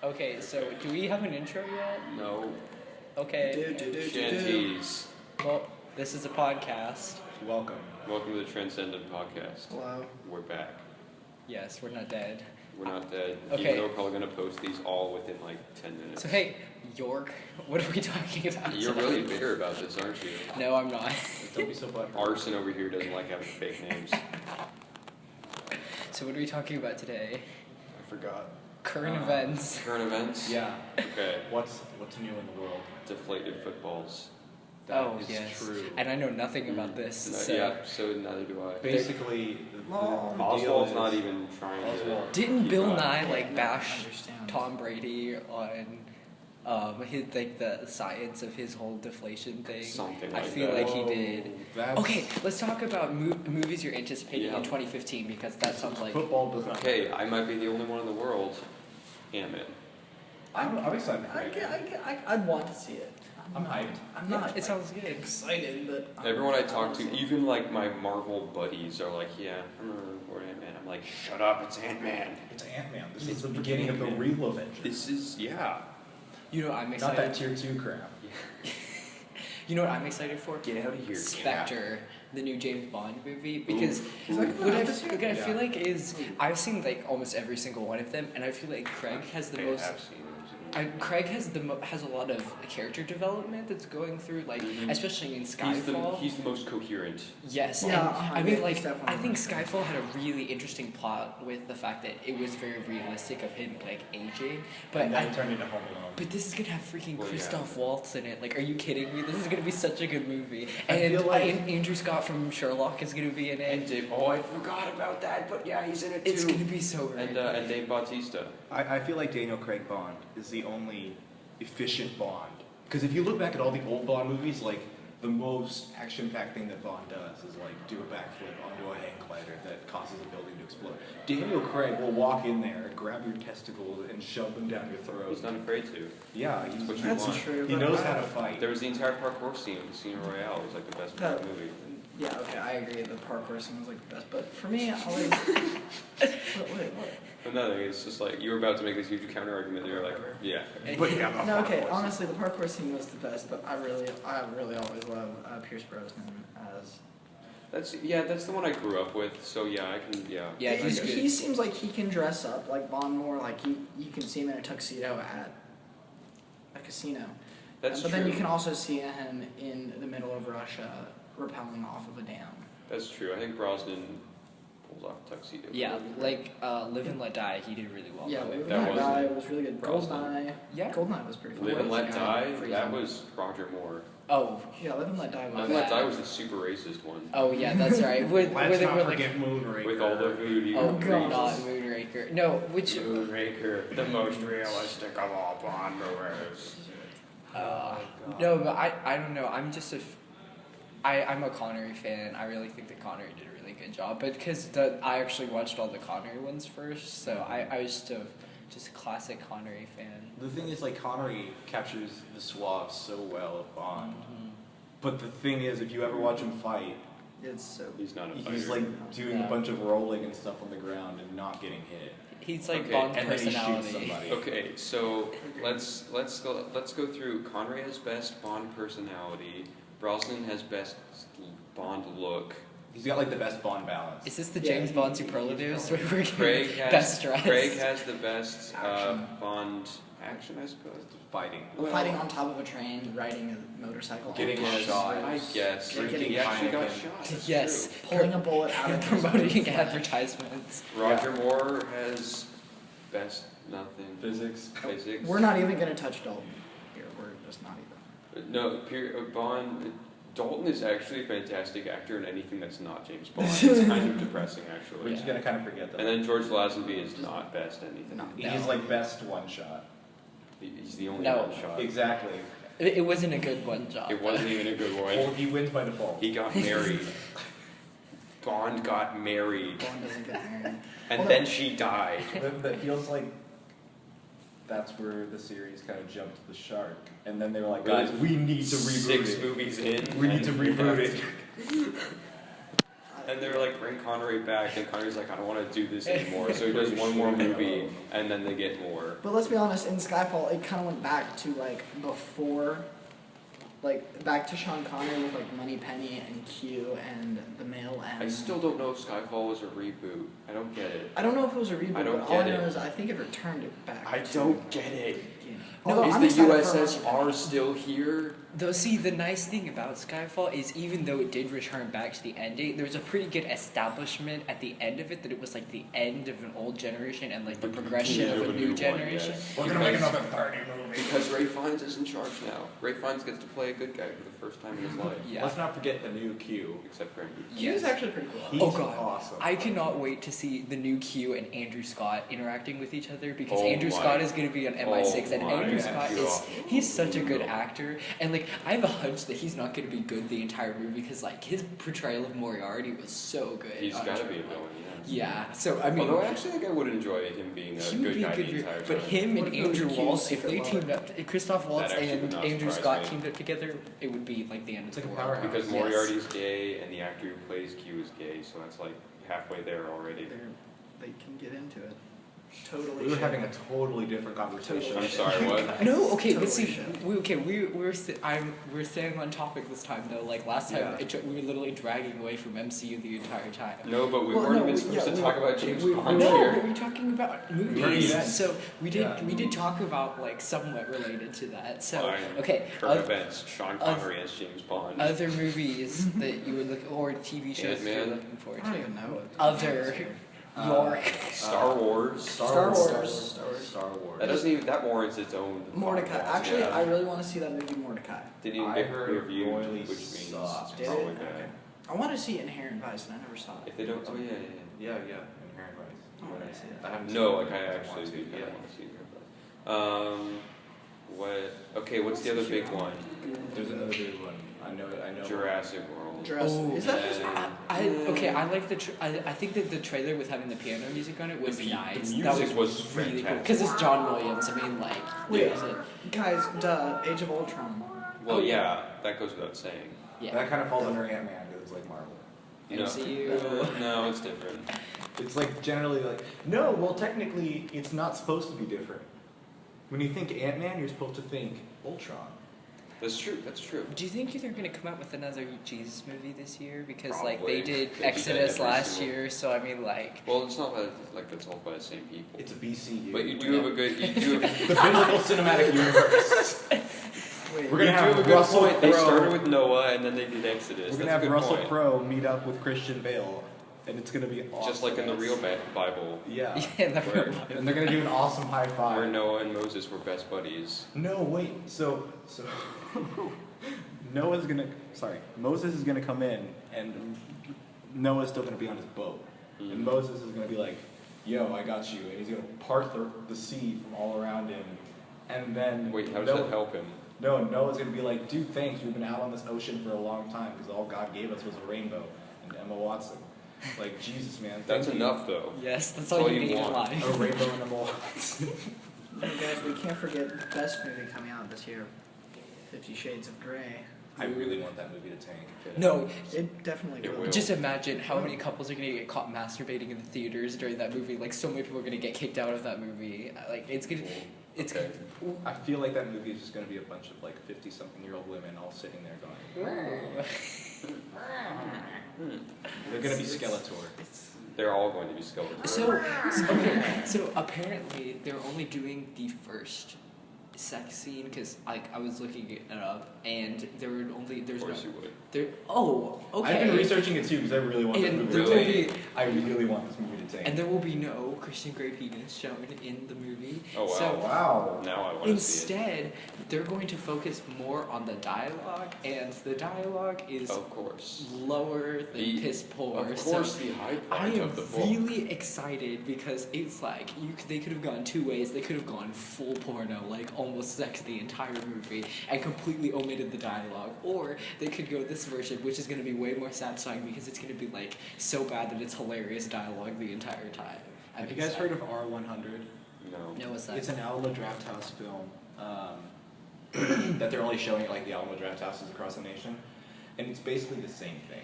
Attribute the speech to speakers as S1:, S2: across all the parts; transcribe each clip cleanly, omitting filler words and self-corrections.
S1: Okay, so do we have an intro yet?
S2: No.
S1: Okay.
S2: Shanties.
S1: Well, this is a podcast.
S3: Welcome.
S2: Welcome to the Transcendent Podcast.
S4: Hello.
S2: We're back.
S1: Yes, we're not dead.
S2: We're not dead.
S1: Okay.
S2: Even though we're probably going to post these all within like 10 minutes.
S1: So hey, York, what are we talking about?
S2: You're
S1: today?
S2: really bitter about this, aren't you?
S1: No, I'm not.
S3: Don't be so butthurt.
S2: Arson over here doesn't like having fake names.
S1: So what are we talking about today?
S3: I forgot.
S1: Current events.
S2: Current events?
S3: Yeah.
S2: Okay.
S3: What's new in the world?
S2: Deflated footballs.
S1: Oh,
S3: is
S1: yes.
S3: true.
S1: And I know nothing about this.
S2: No,
S1: So.
S2: yeah, so neither do I.
S3: Basically, the deal
S2: Oswald's
S3: is,
S2: not even trying to.
S3: Oswald.
S1: Didn't
S2: keep
S1: Bill
S2: up.
S1: Nye
S4: I
S1: like
S4: don't
S1: bash
S4: understand.
S1: Tom Brady on his like the science of his whole deflation thing?
S2: Something
S1: I
S2: like
S1: feel
S2: that.
S1: like he did.
S3: That's
S1: Okay, let's talk about movies you're anticipating
S2: Yeah.
S1: in 2015 because that sounds like
S3: football doesn't.
S2: Okay, I might be the only one in the world. Ant-Man.
S3: I'm excited for it.
S4: I'd want to see it.
S3: I'm hyped.
S4: I'm
S1: Yeah,
S4: not.
S1: it sounds good.
S4: excited, but
S2: Everyone I talk to, even like my Marvel buddies, are like, "Yeah, I'm gonna report Ant-Man." I'm like, "Shut up, it's Ant-Man."
S3: It's Ant-Man. This
S2: It's
S3: is the beginning of the
S2: Ant-Man.
S3: real Avengers.
S2: This is yeah.
S1: You know what I'm
S3: Not
S1: excited.
S3: that tier 2 crap.
S1: You know what I'm excited for?
S2: Get out of here,
S1: Spectre, the new James Bond movie, because
S4: Is that
S1: what
S4: coming
S1: I,
S4: out this year?
S1: what I feel
S3: Yeah.
S1: like is I've seen like almost every single one of them, and I feel like Craig has the most.
S2: have seen it.
S1: Craig has has a lot of character development that's going through, like
S2: Mhm.
S1: especially in
S2: He's
S1: Skyfall.
S2: the most coherent.
S1: Yes,
S4: Yeah,
S1: and I mean,
S4: yeah,
S1: like,
S4: he's definitely
S1: I think
S4: right.
S1: Skyfall had a really interesting plot with the fact that it was very realistic of him, like, aging. But
S3: And then it turned into Home Alone.
S1: but this is gonna have freaking
S2: Well, yeah.
S1: Christoph Waltz in it. Like, are you kidding me? This is gonna be such a good movie.
S3: I
S1: And,
S3: feel like-
S1: and Andrew Scott from Sherlock is gonna be in it.
S2: And Dave. Oh, I forgot about that, but yeah, he's in it too.
S1: It's gonna be so great.
S2: And Dave Bautista.
S3: I feel like Daniel Craig Bond is the only efficient Bond. Because if you look back at all the old Bond movies, like, the most action-packed thing that Bond does is, like, do a backflip onto a hang glider that causes a building to explode. Daniel Craig will walk in there, grab your testicles, and shove them down your throat.
S2: He's not afraid to.
S3: Yeah, he's,
S2: What you
S4: that's
S2: want.
S4: true.
S3: he
S4: but
S3: knows
S4: I-
S3: how to fight.
S2: There was the entire parkour scene. Casino Royale was like the best part of the movie.
S4: Yeah, okay, I agree. The parkour scene was like the best, but for me, I always. What?
S2: But nothing. It's just like you were about to make this huge counter argument. You're like, yeah.
S3: But yeah, the
S4: No, okay.
S3: parkour
S4: Honestly, the parkour scene was the best, but I really always love Pierce Brosnan as.
S2: That's the one I grew up with. So yeah, I can
S1: Yeah,
S2: I
S1: he's
S2: guess.
S1: good.
S4: He seems like he can dress up like Bond more. Like you can see him in a tuxedo at a casino.
S2: That's
S4: but
S2: true.
S4: then you can also see him in the middle of Russia rappelling off of a dam.
S2: That's true. I think Brosnan pulls off a tuxedo.
S1: Yeah, like Live and Let Die, he did really well.
S4: Yeah,
S1: that way.
S4: Live
S2: that
S4: and Let
S2: wasn't
S4: Die was really good.
S2: Brosnan.
S4: Goldeneye.
S1: Yeah.
S4: Goldeneye was pretty fun.
S2: Live and Let
S1: Yeah.
S2: Die.
S1: Freezing.
S2: That was Roger Moore.
S1: Oh,
S4: Yeah, Live and Let Die
S1: My
S4: was.
S2: Live and Let
S1: bad.
S2: Die was the super racist one.
S1: oh yeah, that's right. Where
S3: Let's
S1: they
S3: not
S1: were
S3: forget Moonraker.
S2: With all the voodoo.
S1: like, oh
S4: God.
S1: god, Moonraker. No, which
S2: Moonraker, the most realistic of all Bond movies.
S1: no, but I don't know. I'm just I'm a Connery fan. I really think that Connery did a really good job. But because I actually watched all the Connery ones first, so I was just a classic Connery fan.
S3: The thing is, like, Connery captures the suave so well of Bond.
S1: Mm-hmm.
S3: But the thing is, if you ever watch him fight,
S4: It's so.
S2: He's not a fighter.
S3: he's like doing
S1: Yeah.
S3: a bunch of rolling and stuff on the ground and not getting hit.
S1: He's like
S2: Okay,
S1: Bond's
S3: And then he shoots
S1: personality.
S3: somebody.
S2: Okay, so let's go through. Connery has best Bond personality. Brosnan has best Bond look.
S3: He's got like the best Bond balance.
S1: Is this the
S4: Yeah,
S1: James
S4: he-
S1: Bond
S4: he's
S1: superlatives?
S4: probably-
S1: Where we're getting
S2: Craig has
S1: best dressed.
S2: Craig has the best
S4: Action.
S2: Bond action, I suppose.
S3: Fighting.
S2: Well,
S4: Fighting on top of a train, riding a motorcycle.
S3: Getting
S2: Yes,
S3: shot.
S2: I guess.
S4: Getting
S2: He actually got
S3: Heineken.
S2: shot. that's
S1: Yes.
S2: true.
S4: Pulling a bullet out of his
S1: Promoting
S4: flag.
S1: advertisements.
S2: Roger Moore has best nothing.
S3: Physics.
S2: Physics.
S4: We're not even gonna touch Dalton here. We're just not even.
S2: No, Bond. Dalton is actually a fantastic actor in anything that's not James Bond. It's kind of depressing,
S3: We're
S2: actually.
S3: just gonna kind of forget that.
S2: And then George Lazenby is not best anything.
S4: No.
S3: He's like best one shot.
S2: He's the only
S1: No.
S2: one shot.
S3: Exactly.
S1: It wasn't a good one job.
S2: It wasn't even a good
S3: Well,
S2: one.
S3: he wins by default.
S2: He got married. Bond got married.
S4: Bond doesn't get married.
S2: And
S4: Hold
S2: then
S4: on.
S2: she died.
S3: That feels like that's where the series kind of jumped the shark, and then they were like, guys, we need to reboot
S2: 6
S3: it.
S2: movies in.
S3: We need to reboot it.
S2: And they're like, bring Connery back, and Connery's like, I don't want to do this anymore. So he does one more movie, and then they get more.
S4: But let's be honest, in Skyfall, it kind of went back to like before, like back to Sean Connery with like Moneypenny and Q and The Mail and.
S2: I still don't know if Skyfall was a reboot. I don't get it.
S4: I don't know if it was a reboot.
S2: I don't
S4: but all I
S2: get
S4: know
S2: it.
S4: is I think it returned it back.
S2: I don't get it.
S4: No, I'm
S2: Is the
S4: excited for
S2: USSR
S4: Moneypenny.
S2: still here?
S1: Though, see, the nice thing about Skyfall is even though it did return back to the end date, there was a pretty good establishment at the end of it that it was like the end of an old generation and like the progression of a new generation.
S3: We're gonna make another 30 movie.
S2: Because Ray Fiennes is in charge now. Ray Fiennes gets to play a good guy for the first time in his life.
S1: Yeah.
S3: Let's not forget the new Q.
S2: Except Grant Boots.
S4: He was
S1: Yes.
S4: actually pretty cool.
S3: He's
S1: Oh god,
S3: awesome.
S1: I cannot wait to see the new Q and Andrew Scott interacting with each other because
S2: Oh
S1: Andrew
S2: my-
S1: Scott is going to be on MI6 and
S2: my
S1: Andrew Scott is
S2: God.
S1: he's such a good actor and like I have a hunch that he's not going to be good the entire movie because like his portrayal of Moriarty was so good.
S2: He's
S1: on
S2: got to
S1: True
S2: be a
S1: Blood.
S2: villain, yes.
S1: Yeah, so I mean,
S2: Although I actually think I would enjoy him being a
S1: he would
S2: good
S1: be
S2: guy
S1: a good
S2: the entire time.
S1: but him
S4: What
S1: and
S4: if it was
S1: Andrew
S4: Q's
S1: Waltz, if
S4: secret
S1: they
S4: love?
S1: teamed up, Christoph Waltz
S2: actually would
S1: and
S2: not
S1: Andrew
S2: surprise
S1: Scott
S2: me.
S1: teamed up together, it would be like the end
S3: It's
S1: of
S3: like
S1: the
S3: a
S1: world.
S3: powerhouse.
S2: Because
S1: Yes.
S2: Moriarty's gay and the actor who plays Q is gay, so that's like halfway there already.
S4: They can get into it. Totally.
S3: We were
S4: should.
S3: having a totally different conversation.
S2: I'm sorry, what?
S1: No, okay,
S4: Totally
S1: but see,
S4: should.
S1: we're staying on topic this time though. Like last time,
S3: Yeah.
S1: we were literally dragging away from MCU the entire time.
S2: No, but we
S4: Well,
S2: weren't
S4: no,
S2: even
S4: we-
S2: supposed
S4: yeah,
S2: to
S4: we-
S2: talk about James
S4: we-
S2: Bond
S1: No,
S2: here.
S1: but we're talking about movies.
S3: Movies.
S1: So we did
S3: Yeah.
S1: we did talk about like somewhat related to that. So
S2: Fine.
S1: okay,
S2: Current events, Sean Connery as James Bond.
S1: other movies that you were looking or TV shows that you're
S2: Ant-Man.
S1: looking forward
S4: I don't
S1: to.
S4: even know what.
S1: Other York.
S2: Star Wars.
S4: Star Wars.
S3: Star Wars.
S2: That doesn't even, that warrants its own
S4: Mordecai.
S2: podcast.
S4: Actually,
S2: Yeah.
S4: I really want to see that movie Mordecai.
S2: Didn't even
S3: I
S2: get
S3: heard
S2: reviewed,
S3: royally
S2: which means
S3: sucked.
S2: it's
S4: Did
S2: probably
S4: it?
S2: bad.
S4: Okay. I want to see Inherent Vice, and I never saw it.
S2: If they don't, oh yeah, yeah,
S3: Yeah, Inherent Vice.
S4: I want to see
S3: I
S4: that.
S3: haven't
S2: yeah. No,
S3: seen
S2: like
S3: it.
S2: I
S3: want
S2: actually
S3: to,
S2: do kind
S3: yeah.
S2: of want to see it. What? Okay, what's the other big one?
S3: There's another big one. I know.
S2: Jurassic World.
S4: Jurassic.
S1: Oh,
S4: Is that
S2: yeah.
S4: just?
S1: I like the I think that the trailer with having the piano music on it was
S2: The
S1: nice.
S2: music
S1: that
S2: was
S1: really cool
S2: fantastic.
S1: because it's John Williams. I mean, like,
S4: Wait.
S1: is it?
S4: Guys, duh. Age of Ultron.
S2: Well, yeah, that goes without saying.
S1: Yeah.
S3: That kind of falls under Ant-Man because it's like Marvel.
S1: MCU.
S2: No, it's different.
S3: It's like generally like no. Well, technically, it's not supposed to be different. When you think Ant-Man, you're supposed to think Ultron.
S2: That's true. That's true.
S1: Do you think they're gonna come out with another Jesus movie this year? Because like
S2: Probably.
S1: they did
S2: They do that
S1: Exodus
S2: every
S1: last
S2: single-
S1: year, so I mean like.
S2: Well, it's not like that's all by the same people.
S3: It's a BCU.
S2: But you do have a good. You do have,
S3: the biblical cinematic universe.
S4: Wait.
S3: We're gonna
S2: you
S3: have
S2: do have a good
S3: Russell
S2: point. They
S3: Crowe.
S2: started with Noah and then they did Exodus.
S3: We're gonna
S2: That's a
S3: have
S2: good
S3: Russell
S2: point.
S3: Crowe meet up with Christian Bale, and it's gonna be awesome.
S2: Just like in the real Bible,
S3: Yeah.
S1: Yeah, that
S2: Where-
S3: And they're gonna do an awesome high
S2: where
S3: five.
S2: Noah and Moses were best buddies.
S3: No, wait. So Noah's gonna. Sorry, Moses is gonna come in, and Noah's still gonna be on his boat,
S2: Mhm.
S3: and Moses is gonna be like, "Yo, I got you," and he's gonna part the sea from all around him, and then
S2: Wait, how does
S3: Noah,
S2: that help him?
S3: No, Noah's gonna be like, "Dude, thanks. We've been out on this ocean for a long time because all God gave us was a rainbow and Emma Watson." Like Jesus, man.
S2: That's
S3: thank you.
S2: enough, though.
S1: Yes, that's
S2: all
S1: all
S2: you
S1: you need in
S2: want.
S1: life.
S3: A rainbow and Emma Watson.
S4: Hey guys, we can't forget the best movie coming out this year, 50 Shades of Grey.
S3: I really want that movie to tank.
S1: No,
S4: It definitely
S2: It
S4: will.
S2: will.
S1: just imagine how many couples are gonna get caught masturbating in the theaters during that movie. Like so many people are gonna get kicked out of that movie. Like it's gonna, it's
S2: Okay.
S3: I feel like that movie is just gonna be a bunch of like 50-something-year-old women all sitting there going. They're gonna be Skeletor.
S2: They're all going to be Skeletor.
S1: So apparently they're only doing the first sex scene because like I was looking it up and there's
S2: of course
S1: no
S2: you would.
S1: there. Oh, okay.
S3: I've been researching it too because I really want this
S1: And
S3: movie
S1: there
S3: to
S1: will
S3: tank.
S1: be
S3: I really want this movie to tank.
S1: and there will be no Christian Grey penis shown in the movie.
S2: Oh, wow.
S1: So
S3: Wow.
S2: Now I want to see it.
S1: instead, they're going to focus more on the dialogue, and the dialogue is
S2: Of course.
S1: lower than
S2: The-
S1: piss poor.
S2: Of
S1: So
S2: course, the high
S1: I
S2: point
S1: am
S2: of the book.
S1: really excited because it's like they could have gone two ways. They could have gone full porno, like almost sex the entire movie, and completely omitted the dialogue, or they could go this version, which is going to be way more satisfying because it's going to be like so bad that it's hilarious dialogue the entire time.
S3: Have you guys heard of R100?
S2: No.
S1: No, what's that?
S3: It's an Alamo Drafthouse film that they're only showing at like the Alamo Draft Houses across the nation, and it's basically the same thing.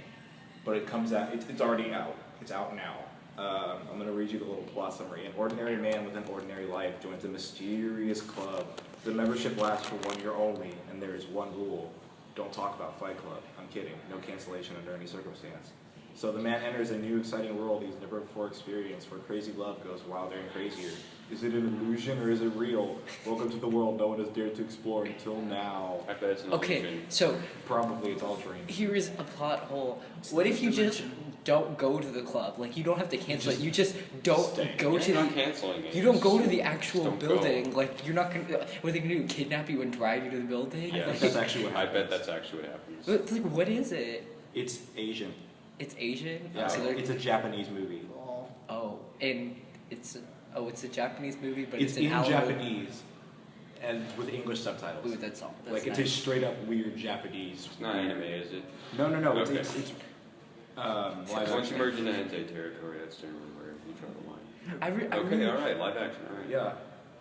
S3: but it comes out. It's already out. It's out now. I'm going to read you the little plot summary. An ordinary man with an ordinary life joins a mysterious club. The membership lasts for 1 year only, and there is one rule: don't talk about Fight Club. I'm kidding. No cancellation under any circumstance. So the man enters a new, exciting world he's never before experienced, where crazy love goes wilder and crazier. Is it an illusion or is it real? Welcome to the world no one has dared to explore until now.
S2: I bet it's an
S1: Okay,
S2: illusion.
S1: so
S3: Probably it's all dreams.
S1: here is a plot hole. What if you just don't go to the club? Like, you don't have to cancel it. You just don't
S3: stay.
S1: go to
S2: You're not
S1: the.
S2: canceling it.
S1: You don't go to the
S2: Just
S1: actual
S2: don't go.
S1: building. Like, you're not gonna. What are they gonna do? Kidnap you and drive you to the building?
S2: Yeah,
S1: Like,
S3: That's actually what
S2: I
S3: happens.
S2: bet that's actually what happens.
S1: but, like, what is it?
S3: It's Asian.
S1: It's Asian.
S3: Yeah,
S1: So they're-
S3: it's a Japanese movie.
S1: oh, and it's a Japanese movie, but
S3: It's
S1: an
S3: in
S1: Alamo-
S3: Japanese and with English subtitles.
S1: Ooh, that's all. That's
S3: Like it's
S1: nice.
S3: a straight up weird Japanese.
S2: It's not anime, is it?
S3: No.
S2: Okay.
S3: It's live
S2: Once
S3: action.
S2: you merge into hentai territory, that's generally where you draw the line.
S1: I
S2: Okay,
S1: really,
S2: alright, live action, alright.
S3: Yeah.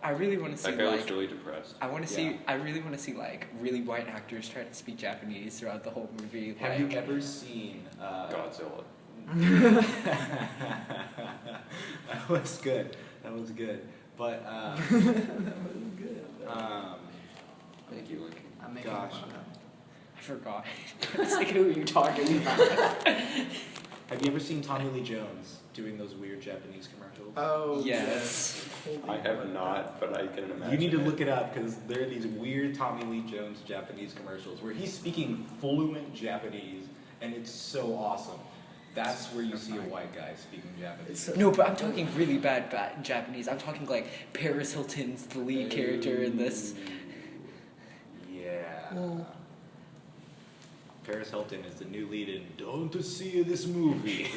S1: I really want to see
S2: That guy
S1: like.
S2: looks really depressed.
S1: I want to see.
S3: Yeah.
S1: I really want to see like really white actors try to speak Japanese throughout the whole movie.
S3: Have
S1: like,
S3: you ever seen?
S2: Godzilla.
S3: That was good. That was good. But
S2: Thank you, Lincoln.
S4: I'm making
S3: Gosh.
S4: fun of them.
S1: I forgot. I was thinking who you were talking about.
S3: have you ever seen Tommy Lee Jones doing those weird Japanese commercials?
S4: Oh
S1: Yes.
S2: I have not, but I can imagine.
S3: You need to
S2: it.
S3: look it up because there are these weird Tommy Lee Jones Japanese commercials where he's speaking fluent Japanese, and it's so awesome. That's where you see a white guy speaking Japanese.
S4: It's
S1: No, but I'm talking really bad Japanese. I'm talking like Paris Hilton's the lead character in this.
S3: Yeah.
S4: Well-
S3: Paris Hilton is the new lead in Don't See This Movie.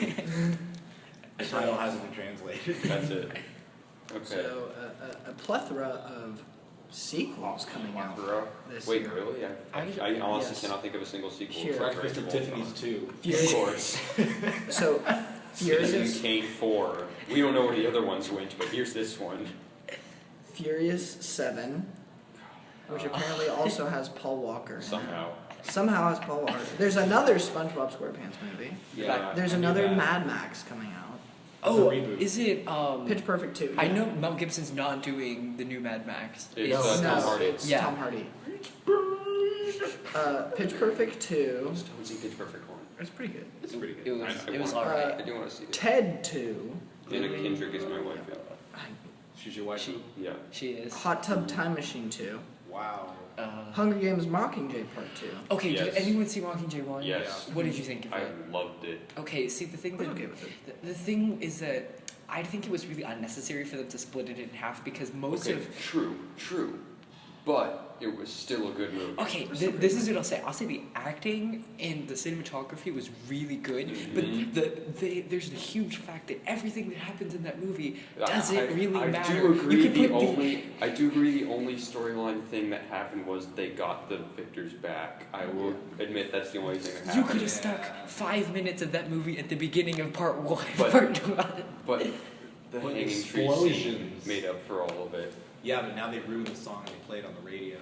S3: The title hasn't been translated.
S2: That's it. Okay.
S4: So a plethora of sequels coming out this
S2: Wait,
S4: year.
S2: really? I honestly
S4: Yes.
S2: cannot think of a single sequel.
S4: Here.
S2: except
S3: Breakfast at
S2: Age of
S3: Tiffany's
S2: Ultron.
S3: 2.
S2: Of course.
S4: So
S2: Citizen
S4: Furious,
S2: Kane 4. We don't know where the other ones went, but here's this one.
S4: Furious 7, which apparently also has Paul Walker. in it.
S2: Somehow.
S4: Has Paul Walker. There's another SpongeBob SquarePants movie.
S3: Yeah.
S4: There's
S3: I knew
S4: another
S3: that.
S4: Mad Max coming out.
S1: Oh,
S3: It's a reboot.
S1: is it?
S4: Pitch Perfect 2.
S1: I know Mel Gibson's not doing the new Mad Max.
S2: It's
S4: No,
S2: Tom Hardy.
S4: it's
S1: Yeah.
S4: Tom Hardy. Pitch Perfect 2.
S2: Just don't see Pitch Perfect 1.
S4: It's pretty good.
S3: It's pretty good.
S1: It was.
S2: I
S1: It was
S2: want-
S1: alright.
S2: I do want to see it.
S4: Ted 2.
S2: Anna Kendrick is my wife.
S3: She's your wife?
S1: She.
S2: Yeah.
S1: She is.
S4: Hot Tub Time Machine 2.
S3: Wow.
S4: Hunger Games Mockingjay Part 2.
S1: Okay. Did
S2: Yes.
S1: anyone see Mockingjay 1?
S2: Yes.
S1: What did you think of
S2: I
S1: it?
S2: loved it.
S1: Okay. See, the thing
S4: I was
S1: that
S4: okay with it.
S1: the thing is that I think it was really unnecessary for them to split it in half because most
S2: Okay,
S1: of.
S2: true. But it was still a good movie.
S1: Okay, this is what I'll say. I'll say the acting and the cinematography was really good,
S2: Mhm.
S1: but there's the huge fact that everything that happens in that movie
S2: I-
S1: doesn't really
S2: I
S1: matter.
S2: do agree.
S1: You can put
S2: I do agree. The only storyline thing that happened was they got the victors back. I will admit that's the only thing that
S1: you
S2: happened.
S1: could have stuck 5 minutes of that movie at the beginning of part one.
S2: But-
S1: part two.
S2: But the
S3: But
S2: hanging tree scene
S3: explosions.
S2: made up for all of it.
S3: Yeah, but now they ruined the song they played on the radio.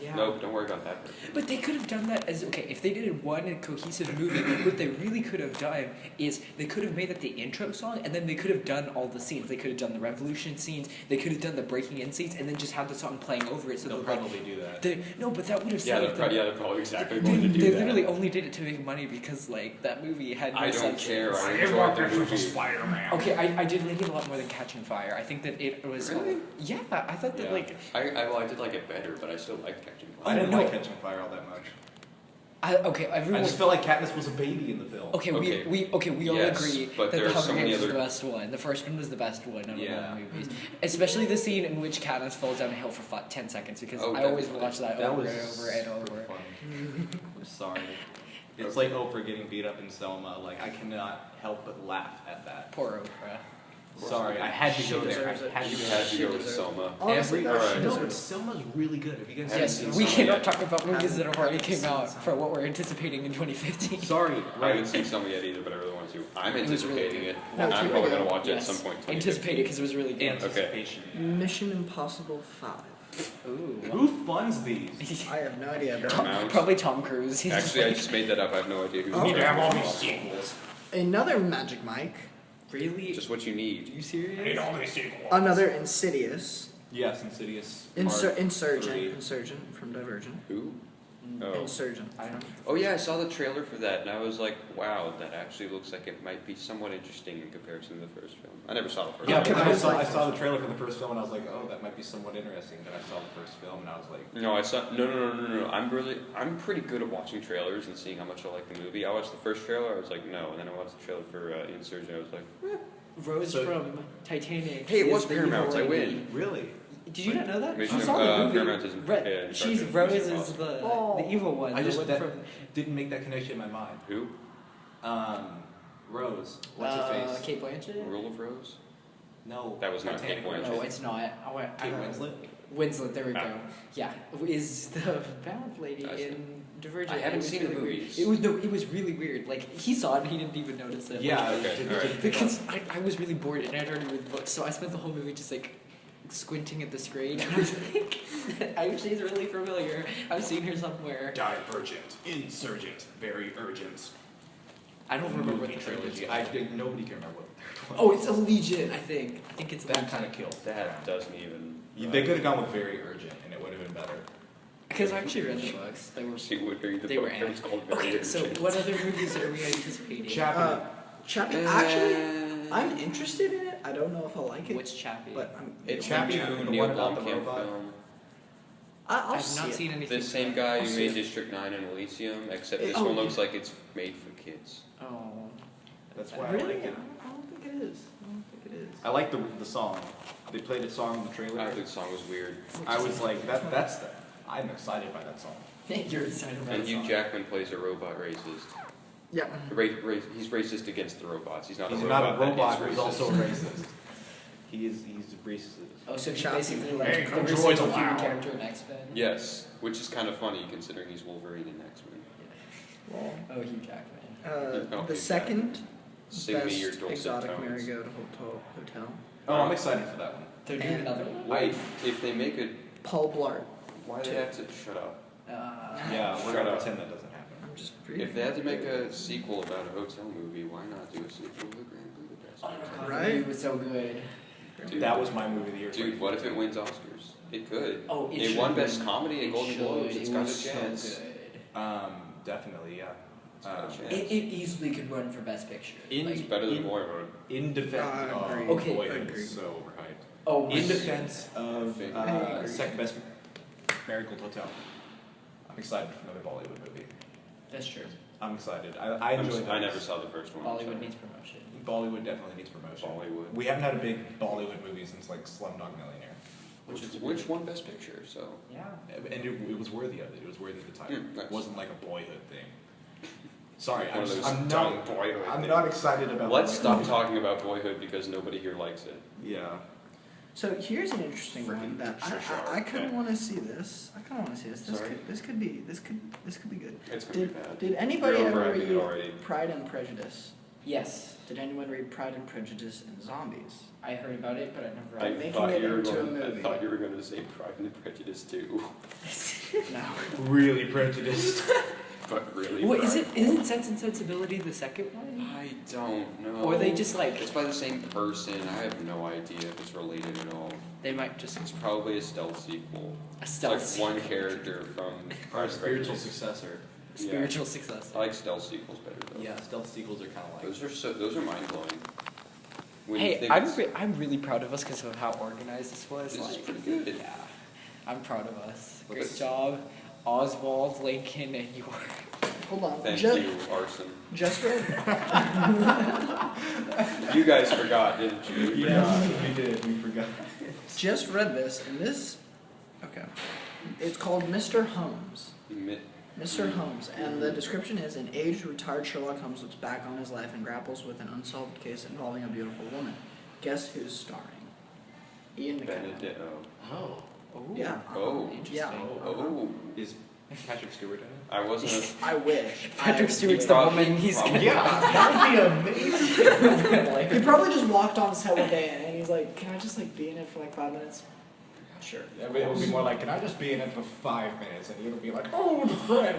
S1: Yeah.
S2: Nope, don't worry about that.
S1: But they could have done that as okay. If they did one cohesive movie, what they really could have done is they could have made that the intro song, and then they could have done all the scenes. They could have done the revolution scenes. They could have done the breaking in scenes, and then just have the song playing over it. So
S3: They'll
S1: that, like,
S3: probably do that.
S1: no, but that would have
S2: Yeah,
S1: saved them.
S2: they're probably exactly
S1: They,
S2: going to do
S1: they
S2: that.
S1: literally only did it to make money because like that movie had no
S2: I don't
S1: substance.
S2: care. I enjoyed the movie.
S3: Spider-Man.
S1: Okay, I did like it a lot more than Catching Fire. I think that it was.
S2: Really?
S1: Yeah, I thought that
S3: Yeah.
S1: like.
S2: I did like it better, but I still liked Catching
S3: I
S2: Fire.
S3: didn't
S1: no.
S3: like Catching Fire all that much.
S1: Okay, everyone.
S3: I just felt like Katniss was a baby in the film.
S1: Okay,
S2: Okay.
S1: we all
S2: Yes,
S1: agree
S2: but
S1: that
S2: there
S1: the
S2: are so
S1: Hunger
S2: many
S1: Games was
S2: other-
S1: the best one. The first one was the best one out of
S3: Yeah.
S1: all the movies. Especially the scene in which Katniss falls down a hill for 10 seconds because
S2: Oh,
S1: I always
S2: definitely.
S1: watch that,
S3: That
S1: over
S3: was
S1: and over and
S3: super
S1: over.
S3: funny. I'm sorry. It's like Oprah getting beat up in Selma. Like, I cannot help but laugh at that.
S1: Poor Oprah.
S3: Sorry, I had to
S4: She
S3: go there.
S4: deserves it.
S3: I had
S2: You
S3: to
S2: had to go
S4: She
S2: with
S4: deserves-
S2: Selma.
S4: Honestly,
S3: Every,
S4: that's-
S2: Alright.
S3: no, but Selma's really good. Have you guys
S2: Haven't
S1: Yes,
S2: seen
S1: we
S2: Selma
S1: cannot
S2: yet.
S1: talk about movies that have already
S4: Haven't
S1: came out
S4: seen
S1: for what we're anticipating in 2015.
S3: Sorry,
S2: I haven't seen Selma yet either, but I really want to. I'm
S1: It was really
S2: anticipating
S1: good.
S2: it.
S4: No,
S2: I'm
S4: keep
S2: probably
S4: it
S2: going to
S4: going.
S2: watch it at
S1: Yes.
S2: some point. in
S1: Anticipated
S2: 2015.
S1: because it was really good.
S3: anticipation.
S4: Mission Impossible 5.
S1: Ooh.
S3: Who funds these?
S4: I have no idea. But
S2: Paramount.
S1: Probably Tom Cruise. He's just
S2: Actually, I
S1: like,
S2: just made that up. I have no idea who's
S4: Oh.
S3: We
S2: doing
S3: need to have all
S2: it.
S3: these sequels.
S4: another Magic Mike,
S1: really?
S2: Just what you
S1: Are
S2: need.
S1: you serious?
S3: I need all these sequels.
S4: another Insidious,
S3: Yes, Insidious.
S4: Insurgent,
S3: Three.
S4: Insurgent from Divergent.
S2: Who?
S1: Mm.
S2: Oh.
S4: Insurgent.
S1: I don't.
S2: Oh yeah, I saw the trailer for that, and I was like, wow, that actually looks like it might be somewhat interesting in comparison to the first film. I never saw the first
S3: Yeah,
S2: film.
S3: because
S4: I
S3: I
S4: was
S3: saw the trailer for the first film and I was like, oh, that might be somewhat interesting. Then I saw the first film and I was like,
S2: No, I saw. No. I'm pretty good at watching trailers and seeing how much I like the movie. I watched the first trailer, I was like, no, and then I watched the trailer for Insurgent, I was like,
S1: Rose
S3: So-
S1: from Titanic.
S2: Hey, it was
S1: is the
S2: Paramount,
S1: evil
S2: I
S1: lady.
S2: win.
S3: really?
S1: Did you not know that?
S2: Mission
S1: You saw the movie.
S2: Paramount isn't. in
S1: She's
S2: charge of
S1: Rose
S2: Mission
S1: is
S2: Impossible.
S1: the evil one.
S3: I
S1: the
S3: just
S1: one
S3: that
S1: from
S3: didn't make that connection in my mind.
S2: Who?
S3: Rose. What's her face?
S1: Kate Blanchett.
S2: Rule of Rose?
S3: No.
S2: That was not
S3: Titanic
S2: Kate Blanchett.
S1: No, it's not.
S3: Kate Winslet.
S1: Winslet, there we
S2: Ah.
S1: go. Yeah, is the bad lady
S2: I see.
S1: in Divergent.
S2: I haven't
S1: It was
S2: seen the
S1: really weird.
S2: movies.
S1: It was really weird. Like he saw it and he didn't even notice it.
S3: Yeah.
S1: Like,
S2: Okay,
S3: did-
S2: alright.
S3: did-
S1: because I was really bored and I'd already read the book, so I spent the whole movie just like squinting at the screen. I was like, she's really familiar. I've seen her somewhere.
S3: Divergent, Insurgent, very urgent.
S1: I don't remember what
S3: Movie
S1: the trilogy.
S3: trilogy. Nobody can remember what the third one.
S1: Oh, it's Allegiant. I think it's
S3: That
S1: Allegiant.
S3: kind of killed.
S2: That doesn't even.
S3: They could have gone with very urgent, and it would have been better.
S1: Because I actually read the books. They were.
S2: She would read the
S1: They
S2: book.
S1: were
S2: It was called Very
S1: Okay, so
S2: Urgent.
S1: what other movies are we anticipating?
S3: Chappie.
S4: Chappie. Actually, I'm interested in it. I don't know if I'll like it,
S1: Which Chappie?
S4: but I'm.
S2: It's
S3: Chappie,
S2: a new
S3: the
S2: Neil
S3: one about the
S2: Blomkamp
S3: robot.
S2: film.
S4: I'll
S1: I've
S4: see
S1: not
S4: it.
S1: seen anything.
S2: The same
S1: from
S2: guy
S4: I'll
S2: who
S4: see
S2: made
S4: it.
S2: District 9 and Elysium, except
S4: It-
S2: this
S4: oh,
S2: one
S4: yeah.
S2: looks like it's made for kids.
S1: it. Oh.
S3: That's why
S4: Really?
S3: I like it.
S4: I don't think it is. I don't think it is.
S3: I like the song. They played a song in the trailer.
S2: I think the song was weird.
S3: I was like, that's the. I'm excited by that song.
S1: You're excited about
S2: And
S1: it.
S2: Hugh Jackman plays a robot racist.
S4: Yeah.
S2: He's racist against the robots. He's not
S3: He's
S2: a
S3: not
S2: robot.
S3: a robot,
S2: that
S3: he's
S2: is
S3: also
S2: racist.
S3: racist. He's racist.
S1: Oh, so he's
S4: Chappie.
S1: basically like
S3: Hey,
S1: every
S3: droids
S1: single
S3: allowed.
S1: human character in X-Men.
S2: Yes, which is kind of funny considering he's Wolverine in X-Men.
S4: Well,
S1: Oh, Hugh Jackman.
S2: Oh,
S4: the
S2: Hugh
S4: second
S2: Sing
S4: best
S2: me your dulcet
S4: exotic
S2: tones.
S4: marigold hotel.
S3: Oh, I'm excited for that one.
S1: They're doing
S4: And-
S1: another one.
S2: Why, if they make it,
S4: Paul Blart.
S2: why do they have to shut up?
S3: Yeah, we're
S2: Shut
S3: gonna
S2: up.
S3: pretend that doesn't happen.
S4: I'm just.
S2: If they had to make a sequel about a hotel movie, why not do a sequel to the Grand Budapest? Hotel?
S4: Right?
S1: It was so good.
S2: Dude,
S3: That was my movie of the year.
S2: Dude, what if it wins Oscars? It could.
S1: Oh, it
S2: It
S1: should
S2: won
S1: win.
S2: Best Comedy at Golden Globes. It's
S1: It
S2: got a
S1: was so
S2: chance.
S1: good.
S3: Definitely, yeah.
S2: It's got a chance.
S1: It easily could run for Best Picture.
S3: In-
S2: It's better than
S3: in-
S2: Boyhood.
S3: In defense,
S4: I agree.
S1: Okay.
S3: Boyhood
S4: I agree.
S3: is so overhyped.
S1: Oh,
S3: In defense of
S4: I agree.
S3: second best Marigold Hotel, I'm excited for another Bollywood movie.
S1: that's true.
S3: I'm excited. I enjoy.
S2: I never saw the first one. I'm
S1: Bollywood
S2: sorry.
S1: needs promotion.
S3: Bollywood definitely needs promotion.
S2: Bollywood.
S3: We haven't had a big Bollywood movie since like Slumdog Millionaire,
S2: Which won Best Picture? So
S1: Yeah.
S3: and it was worthy of it. It was worthy of the title.
S2: Nice.
S3: It wasn't like a Boyhood thing. Sorry,
S2: One of those
S3: I'm
S2: dumb
S3: not.
S2: Boyhood
S3: I'm
S2: things.
S3: not excited about.
S2: Let's
S3: Boyhood.
S2: stop talking about Boyhood because nobody here likes it.
S3: Yeah.
S4: So here's an interesting one
S3: Freaking
S4: that
S3: Shashar.
S4: I kind of want to see this. I kind of want to see this.
S2: Sorry?
S4: This could be good.
S2: It's gonna be
S4: Did
S2: bad.
S4: did anybody
S2: You're
S4: ever
S2: overhyping it
S4: read
S2: already.
S4: Pride and Prejudice?
S1: Yes,
S4: Did anyone read Pride and Prejudice and Zombies?
S1: I heard about it, but I never
S2: I
S1: read
S4: making
S2: thought
S4: it
S2: you were
S4: into a
S2: going. I
S4: movie.
S2: thought you were going to say Pride and Prejudice too,
S4: No.
S3: Really prejudiced.
S2: but really.
S1: What is
S2: Pride-
S1: it? Isn't Sense and Sensibility the second one?
S2: I don't know.
S1: Or they just like
S2: It's by the same person. I have no idea if it's related at all.
S1: they might just
S2: It's probably a stealth sequel.
S1: a
S2: It's
S1: stealth
S2: like one character from
S3: Our
S2: and
S3: spiritual
S2: Prejudice.
S3: successor.
S1: spiritual success.
S2: I like stealth sequels better though.
S3: Yeah, stealth sequels are kind of like.
S2: Those are mind blowing. When you
S1: Hey,
S2: think
S1: I'm
S2: it's-
S1: I'm really proud of us because of how organized this was.
S2: This is
S1: like,
S2: pretty good.
S1: Yeah, I'm proud of us.
S2: Look
S1: Great
S2: at-
S1: job, Oswald, Lincoln, and York.
S4: Hold on.
S2: Thank
S4: just,
S2: you, Arson.
S4: Just read.
S2: You guys forgot, didn't you? You forgot.
S3: we did. We forgot.
S4: Just read this, and this. Okay. It's called Mr. Holmes.
S2: Mi-
S4: Mr. Holmes, and the description is an aged, retired Sherlock Holmes looks back on his life and grapples with an unsolved case involving a beautiful woman. Guess who's starring? Ian McKellen.
S2: Benedetto.
S1: Oh.
S4: Yeah.
S2: Oh.
S1: Interesting.
S4: Yeah.
S2: Oh.
S3: Is Patrick Stewart in it?
S2: I wasn't.
S4: I wish.
S1: Patrick
S4: I-
S1: Stewart's the
S2: Probably-
S1: woman. He's
S2: probably-
S3: Yeah, that would be amazing.
S4: He probably just walked on set one day and he's like, "Can I just like be in it for like 5 minutes?" Sure.
S3: Yeah, but it'll be more like, can I just be in it for 5 minutes? And you'll be like, old friend,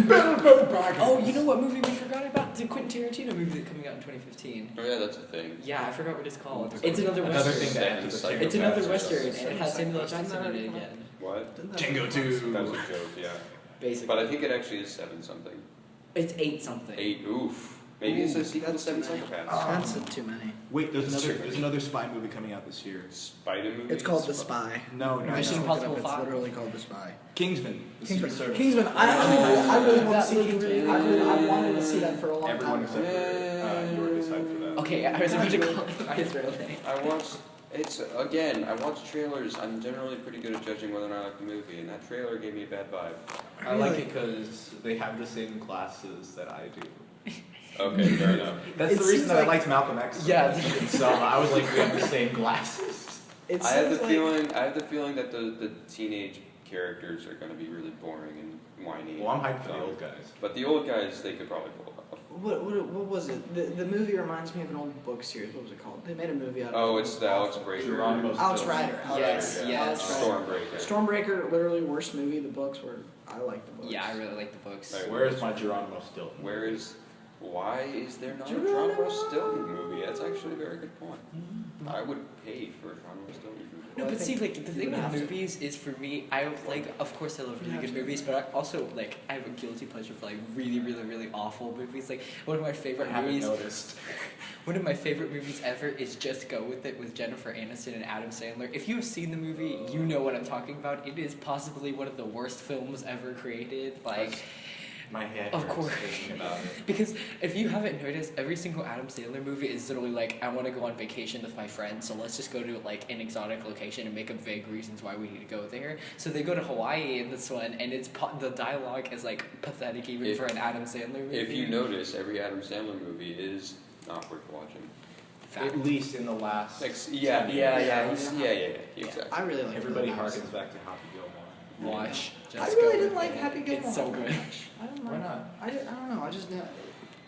S3: Bilbo Baggins.
S1: Oh, you know what movie we forgot about? The Quentin Tarantino movie that's coming out in 2015.
S2: Oh yeah, that's a thing.
S1: Yeah, I forgot what it's called.
S3: What's
S1: It's another
S3: Another
S1: western.
S3: thing to add to the
S2: Psycho
S1: It's another
S2: Pass or
S1: western,
S2: something.
S1: and it has Samuel L.
S4: Isn't
S1: Jackson
S4: that
S1: in it
S4: already
S1: again.
S2: What?
S4: Didn't that
S3: Django
S4: already
S3: 2.
S2: That was a joke, yeah.
S1: Basically,
S2: But I think it actually is 7 something.
S1: it's 8 something.
S2: 8, oof. Maybe it's a sequel to
S4: that's
S2: 7
S4: too many.
S2: Psychopaths.
S4: That's too many.
S3: Wait,
S2: That's true.
S3: there's another spy movie coming out this year.
S2: Spider movie?
S4: It's called The Spy.
S3: No, no,
S1: Mission
S3: no.
S1: Impossible
S4: It's
S1: 5.
S4: literally called The Spy.
S3: Kingsman. The Secret Service.
S4: Kingsman. I really want to
S1: That
S4: see
S1: looked
S4: Kingsman.
S1: really
S4: I wanted to see that for a long
S3: Everyone
S4: time.
S3: except for you are decided for that.
S1: Okay, I was about to call it Israeli.
S2: I watch trailers. I'm generally pretty good at judging whether or not I like the movie, and that trailer gave me a bad vibe.
S3: I like it because they have the same classes that I do.
S2: Okay, fair enough.
S3: That's
S4: It
S3: the reason
S4: seems
S3: that I
S4: like-
S3: liked Malcolm X.
S1: Yeah.
S3: So I was like, we have the same glasses.
S4: It
S2: I have the
S4: seems like-
S2: feeling that the teenage characters are going to be really boring and whiny.
S3: Well, I'm hyped for
S2: and
S3: the
S2: dumb.
S3: old guys.
S2: But the old guys, they could probably pull it off.
S4: What was it? The movie reminds me of an old book series. What was it called? They made a movie out of it.
S2: Oh, it's the Alex Breaker.
S3: Geronimo
S4: Alex
S3: Stills.
S4: Rider.
S1: Yes,
S2: yeah.
S1: yes.
S2: Stormbreaker.
S4: Stormbreaker, literally worst movie. The books were. I like the books.
S1: Yeah, I really like the books.
S2: Right.
S3: Where is my Geronimo Stilton?
S2: Why is there not a
S4: Geronimo.
S2: Geronimo Stilton movie? That's actually a very good point. I would pay for a Geronimo Stilton movie.
S1: No,
S4: Well, I
S1: but see,
S4: think
S1: like, the
S4: you
S1: thing
S4: would
S1: with
S4: have to.
S1: movies is, for me, I like, of course I love really good movies, but I also, like, I have a guilty pleasure for, like, really, really, really awful movies. Like, one of my
S3: I
S1: favorite
S3: haven't
S1: movies,
S3: noticed.
S1: one of my favorite movies ever is Just Go With It with Jennifer Aniston and Adam Sandler. If you've seen the movie, you know what I'm talking about. It is possibly one of the worst films ever created. Like,
S3: My head
S1: Of
S3: hurts
S1: course.
S3: thinking about it.
S1: because if you haven't noticed, every single Adam Sandler movie is literally like, I want to go on vacation with my friends, so let's just go to like an exotic location and make up vague reasons why we need to go there. So they go to Hawaii in this one, and it's the dialogue is like pathetic even for an Adam Sandler movie.
S2: If you notice, every Adam Sandler movie is not worth watching.
S1: Fact.
S3: At least in the last.
S2: Like,
S3: 10
S2: yeah,
S3: years.
S2: exactly.
S4: I really like.
S3: Everybody
S4: those.
S3: harkens back to Happy Gilmore.
S1: Watch.
S4: I
S1: Just
S4: really
S1: Go
S4: didn't
S1: With
S4: like
S1: It.
S4: Happy Gilmore.
S1: It's so good.
S4: I don't
S3: Why
S4: like.
S3: not?
S4: I don't know. I just know.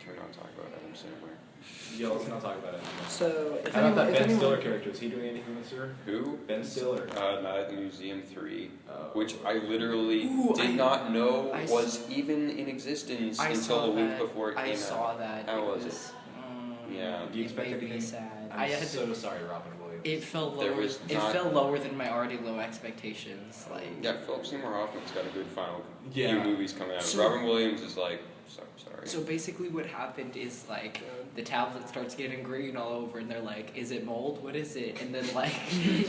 S2: Can we not talk about Adam Sandler?
S3: Yo, let's not talk about it anymore.
S4: So if
S3: How about
S4: anyone,
S3: that
S4: if
S3: Ben Stiller
S4: anyone,
S3: character? Is he doing anything this year?
S2: Who?
S3: Ben Stiller.
S2: Night at the Museum 3,
S3: Oh.
S2: which I literally
S1: Ooh,
S2: did not know
S1: I
S2: was even in existence
S1: I
S2: until
S1: saw
S2: a week
S1: that.
S2: before it came
S1: I
S2: out.
S1: saw that.
S2: How was it? Yeah.
S3: Do you expect
S1: it made me
S3: anything?
S1: sad.
S3: I'm
S1: I had
S3: so sorry, Robin Williams.
S1: It fell
S2: There
S1: lower.
S2: was
S1: It
S2: not-
S1: fell lower than my already low expectations. Like,
S2: Yeah, Philip Seymour Hoffman's got a good final few
S3: Yeah.
S2: movies coming out.
S1: So-
S2: Robin Williams is like, sorry.
S1: so basically, what happened is like the tablet starts getting green all over, and they're like, "Is it mold? What is it?" And then like,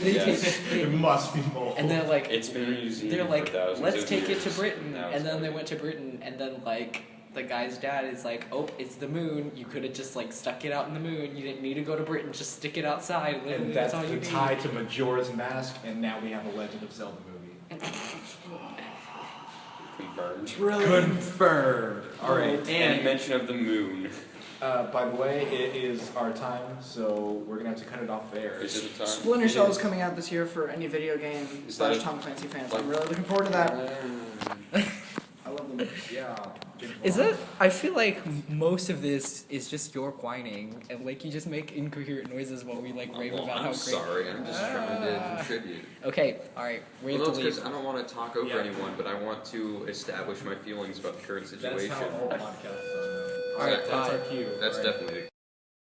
S1: they
S2: Yes.
S3: It must be mold.
S1: and they're like,
S2: It's been in a museum
S1: they're
S2: for
S1: like,
S2: thousands
S1: let's
S2: of
S1: take it to
S2: years.
S1: Britain,
S2: Now it's
S1: and then they
S2: like-
S1: went to Britain, and then like. The guy's dad is like, oh, it's the moon. You could have just like stuck it out in the moon. You didn't need to go to Britain. Just stick it outside. Literally,
S3: And that's
S1: all
S3: the
S1: you need.
S3: tie to Majora's Mask, and now we have a Legend of Zelda movie.
S2: Confirmed.
S3: Confirmed. All right,
S2: And
S3: and
S2: mention of the moon.
S3: by the way, it is our time, so we're gonna have to cut it off there.
S2: Is it the time?
S4: Splinter
S3: It
S4: Cell
S3: is.
S4: is coming out this year for any video game
S2: Is
S4: slash
S2: that-
S4: Tom Clancy fans.
S2: like-
S4: I'm really looking forward to that. I love them.
S3: Yeah.
S1: Is it? I feel like most of this is just your whining, and like you just make incoherent noises while we like rave about how
S2: I'm
S1: great.
S2: sorry. I'm just trying to contribute.
S1: Okay, all right, we
S2: Well,
S1: have
S2: no,
S1: to
S2: because
S1: leave.
S2: I don't want to talk over
S3: Yeah.
S2: anyone, but I want to establish my feelings about the current
S3: That's
S2: situation.
S3: how all podcasts are.
S1: All right,
S3: That's
S1: bye.
S3: our cue.
S2: That's
S3: All right.
S2: definitely